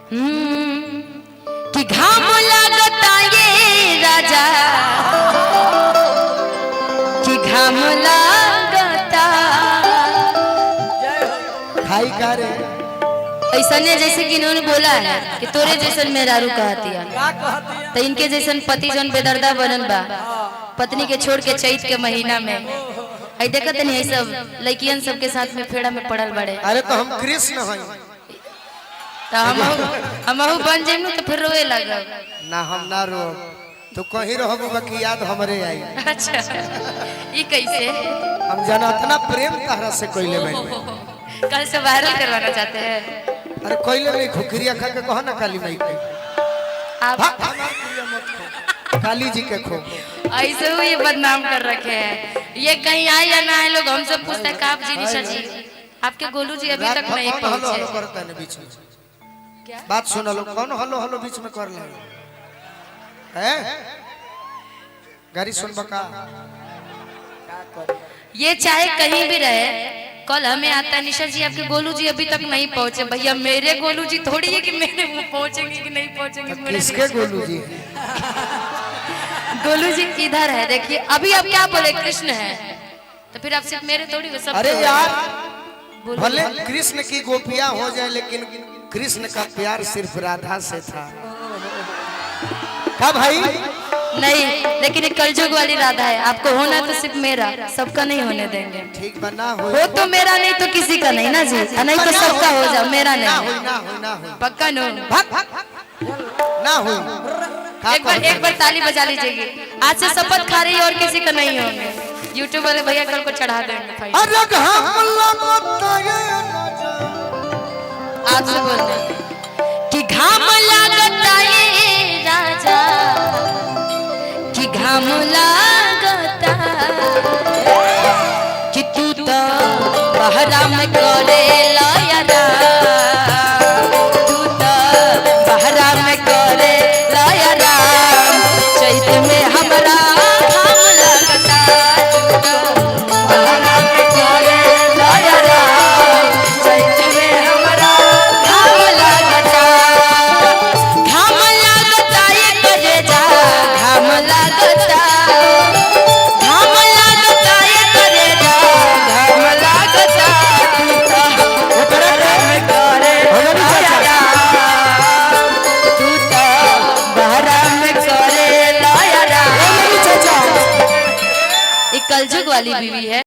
कि घाम लगता ये राजा कि घाम लगता खाई का रे ऐसा ने जैसे कि इन्होंने बोला है कि तोरे जैसन मेहरारू कहतिया तो इनके जैसन पति जन बेदर्दा बनन बा पत्नी के छोड़ के चैत के महीना में आई देखत नहीं सब लड़कियन सबके साथ में फेड़ा में पड़ल बड़े। अरे तो हम कृष्ण हैं तो हमहु बन जेम तो फिर रोए लगब ना हम ना रो तो कहीं रहबो बाकी याद हमरे आई। अच्छा ये कैसे हम जाना इतना प्रेम तहरा से कोइले भाई कल से वायरल करवाना चाहते हैं। अरे कोइले नहीं खुखरिया खा के कहो ना काली माई पे आप काली जी के खो ऐसे ही ये बदनाम कर रखे हैं। ये कहीं आए या ना आए लोग हमसे पूछते हैं काप जी निशा जी आपके गोलू जी अभी तक नहीं हलो हलो पहुंचे। करता है बीच में क्या बात सुन लो कौन हलो हलो बीच में कर ले हैं गाड़ी सुन बका ये चाहे कहीं भी रहे कल हमें आता है निशा जी आपके गोलू जी अभी तक नहीं पहुंचे। भैया मेरे गोलू जी थोड़ी है कि मेरे पहुंचेंगे कि नहीं पहुंचेंगे। किसके गोलू जी गोलू जी इधर है देखिए अभी आप क्या बोले कृष्ण है तो फिर आप सिर्फ मेरे थोड़ी हो सब। अरे यार भले कृष्ण की गोपियां हो जाए लेकिन कृष्ण का प्यार सिर्फ राधा से था क्या भाई नहीं लेकिन ये कलयुग वाली राधा है आपको होना तो सिर्फ मेरा सबका नहीं होने देंगे। ठीक बना हो तो मेरा नहीं तो किसी का नहीं ना जी नहीं तो सबका हो जाओ मेरा ना नहीं हो ना हो ना हो पक्का नो ना हो एक बार ताली बजा लीजिएगी। आज से शपथ खा रही और किसी का नहीं होंगे। यूट्यूब वाले भैया कल को चढ़ा देंगे भाई। अरे घाम लगता है आपसे बोल रहे कि घाम लगता ये राजा कि घाम लगता कि तू तो बहरा में करे लायरा तू तो बहरा में करे लायरा चैत में हमरा घाम लगता तू तो बहरा में करे लायरा चैत में हमरा घाम लगता ये करे जा घाम लगता ये करे जा घाम लगता तू तो बहरा में करे लायरा तू तो बहरा में करे लायरा। ये कलयुग वाली बीवी है।